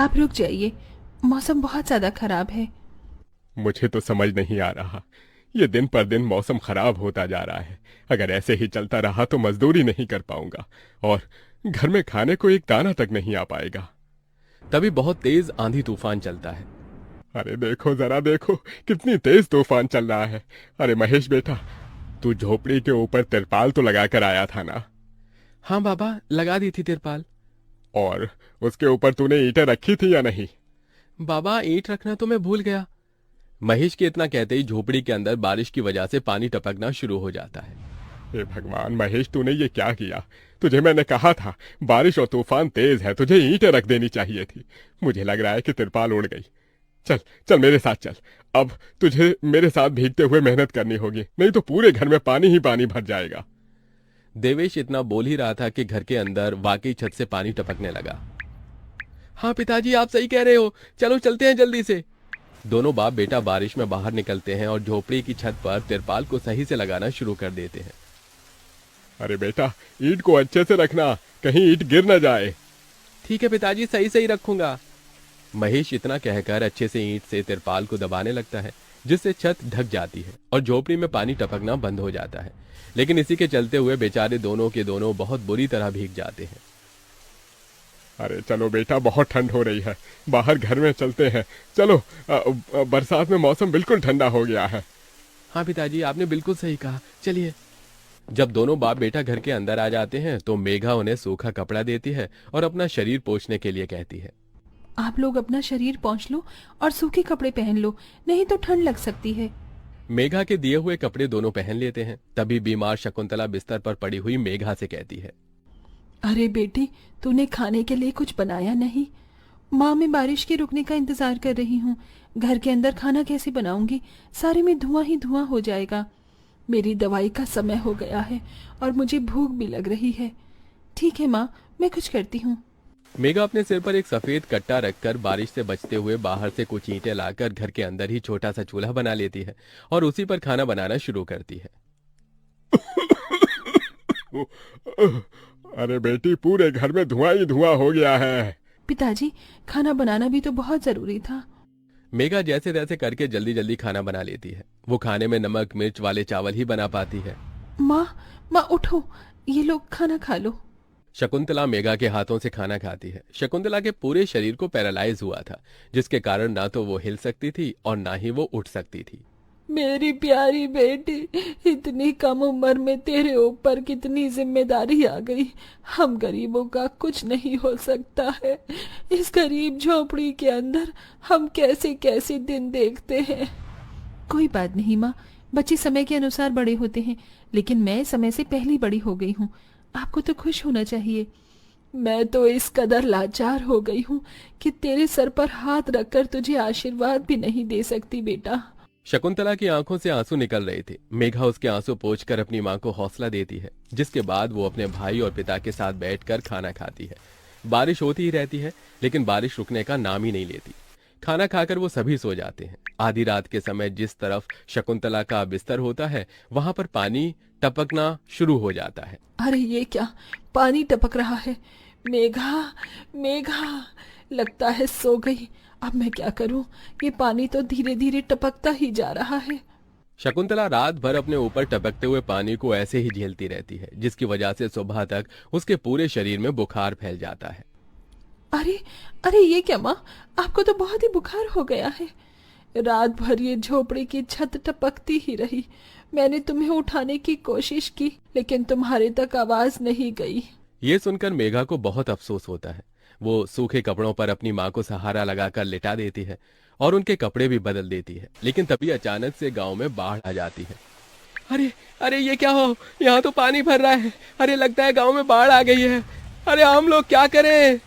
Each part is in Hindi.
आप रुक जाइए, मौसम बहुत ज्यादा खराब है। मुझे तो समझ नहीं आ रहा। ये दिन पर दिन मौसम खराब होता जा रहा है। अगर ऐसे ही चलता रहा तो मजदूरी नहीं कर पाऊंगा और घर में खाने को एक दाना तक नहीं आ पाएगा। तभी बहुत तेज आंधी तूफान चलता है। अरे देखो जरा देखो, कितनी तेज तूफान चल रहा है। अरे महेश बेटा, तू झोपड़ी के ऊपर तिरपाल तो लगा कर आया था ना? हाँ बाबा, लगा दी थी तिरपाल। और उसके ऊपर तूने ईंटें रखी थी या नहीं? बाबा, ईंट रखना तो मैं भूल गया। महेश के इतना कहते ही झोपड़ी के अंदर बारिश की वजह से पानी टपकना शुरू हो जाता है। हे भगवान महेश, तूने ये क्या किया? तुझे मैंने कहा था बारिश और तूफान तेज है, तुझे ईंटें रख देनी चाहिए थी। मुझे लग रहा है कि तिरपाल उड़ गई। चल चल मेरे साथ चल। अब तुझे मेरे साथ भीगते हुए मेहनत करनी होगी, नहीं तो पूरे घर में पानी ही पानी भर जाएगा। देवेश इतना बोल ही रहा था कि घर के अंदर वाकई छत से पानी टपकने लगा। हाँ पिताजी, आप सही कह रहे हो, चलो चलते हैं जल्दी से। दोनों बाप बेटा बारिश में बाहर निकलते हैं और झोपड़ी की छत पर तिरपाल को सही से लगाना शुरू कर देते हैं। अरे बेटा, ईंट को अच्छे से रखना, कहीं ईंट गिर न जाए। ठीक है पिताजी, सही सही रखूंगा। महेश इतना कहकर अच्छे से ईंट से तिरपाल को दबाने लगता है, जिससे छत ढक जाती है और झोपड़ी में पानी टपकना बंद हो जाता है। लेकिन इसी के चलते हुए बेचारे दोनों के दोनों बहुत बुरी तरह भीग जाते हैं। अरे चलो बेटा, बहुत ठंड हो रही है, बाहर घर में चलते हैं। चलो, बरसात में मौसम बिल्कुल ठंडा हो गया है। हाँ पिताजी, आपने बिल्कुल सही कहा, चलिए। जब दोनों बाप बेटा घर के अंदर आ जाते हैं तो मेघा उन्हें सूखा कपड़ा देती है और अपना शरीर पोंछने के लिए कहती है। आप लोग अपना शरीर पोंछ लो और सूखे कपड़े पहन लो, नहीं तो ठंड लग सकती है। मेघा के दिए हुए कपड़े दोनों पहन लेते हैं। तभी बीमार शकुंतला बिस्तर पर पड़ी हुई मेघा से कहती है। अरे बेटी, तूने खाने के लिए कुछ बनाया नहीं? माँ, मैं बारिश के रुकने का इंतजार कर रही हूँ। घर के अंदर खाना कैसे बनाऊंगी? सारे में धुआं ही धुआं हो जाएगा। मेरी दवाई का समय हो गया है और मुझे भूख भी लग रही है। ठीक है माँ, मैं कुछ करती हूँ। मेघा अपने सिर पर एक सफेद कट्टा रखकर बारिश से बचते हुए बाहर से कुछ ईंटें लाकर घर के अंदर ही छोटा सा चूल्हा बना लेती है और उसी पर खाना बनाना शुरू करती है। अरे बेटी, पूरे घर में धुआं ही धुआं हो गया है। पिताजी, खाना बनाना भी तो बहुत जरूरी था। मेघा जैसे तैसे करके जल्दी जल्दी खाना बना लेती है। वो खाने में नमक मिर्च वाले चावल ही बना पाती है। माँ, माँ उठो, ये लोग खाना खा लो। शकुंतला मेघा के हाथों से खाना खाती है। शकुंतला के पूरे शरीर को पैरालाइज हुआ था, जिसके कारण ना तो वो हिल सकती थी और ना ही वो उठ सकती थी। मेरी प्यारी बेटी, इतनी कम उम्र में तेरे ऊपर कितनी जिम्मेदारी आ गई। हम गरीबों का कुछ नहीं हो सकता है। इस गरीब झोपड़ी के अंदर हम कैसे कैसे दिन देखते हैं। कोई बात नहीं माँ, बच्चे समय के अनुसार बड़े होते हैं, लेकिन मैं समय से पहले बड़ी हो गई हूँ। आपको तो खुश होना चाहिए। मैं तो इस कदर लाचार हो गई हूँ कि तेरे सर पर हाथ रखकर तुझे आशीर्वाद भी नहीं दे सकती बेटा। शकुंतला की आंखों से आंसू निकल रहे थे। मेघा उसके आंसू पोंछकर अपनी मां को हौसला देती है, जिसके बाद वो अपने भाई और पिता के साथ बैठकर खाना खाती है। बारिश होती ही रहती है, लेकिन बारिश रुकने का नाम ही नहीं लेती। खाना खाकर वो सभी सो जाते हैं। आधी रात के समय जिस तरफ शकुंतला का बिस्तर होता है, वहां पर पानी टपकना शुरू हो जाता है। अरे ये क्या, पानी टपक रहा है। मेघा, मेघा, लगता है सो गई। अब मैं क्या करूं? ये पानी तो धीरे धीरे टपकता ही जा रहा है। शकुंतला रात भर अपने ऊपर टपकते हुए पानी को ऐसे ही झेलती रहती है, जिसकी वजह से सुबह तक उसके पूरे शरीर में बुखार फैल जाता है। अरे, अरे ये क्या माँ, आपको तो बहुत ही बुखार हो गया है। रात भर ये झोपड़ी की छत टपकती ही रही। मैंने तुम्हें उठाने की कोशिश की, लेकिन तुम्हारे तक आवाज नहीं गई। ये सुनकर मेघा को बहुत अफसोस होता है। वो सूखे कपड़ों पर अपनी मां को सहारा लगाकर लिटा देती है और उनके कपड़े भी बदल देती है। लेकिन तभी अचानक से गांव में बाढ़ आ जाती है। अरे अरे ये क्या हो, यहाँ तो पानी भर रहा है। अरे लगता है गांव में बाढ़ आ गई है। अरे हम लोग क्या करें?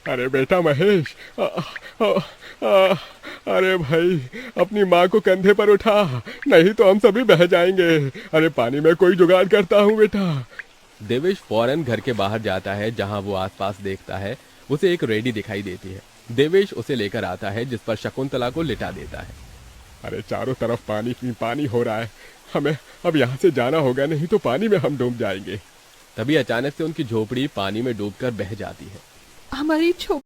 अरे बेटा महेश, अरे भाई, अपनी माँ को कंधे पर उठा, नहीं तो हम सभी बह जाएंगे। अरे पानी में कोई जुगाड़ करता हूँ बेटा। देवेश फौरन घर के बाहर जाता है। जहां वो आसपास देखता है, उसे एक रेडी दिखाई देती है। देवेश उसे लेकर आता है, जिस पर शकुंतला को लिटा देता है। अरे चारों तरफ पानी ही पानी हो रहा है, हमें अब यहाँ से जाना होगा, नहीं तो पानी में हम डूब जाएंगे। तभी अचानक से उनकी झोपड़ी पानी में डूबकर बह जाती है। हमारी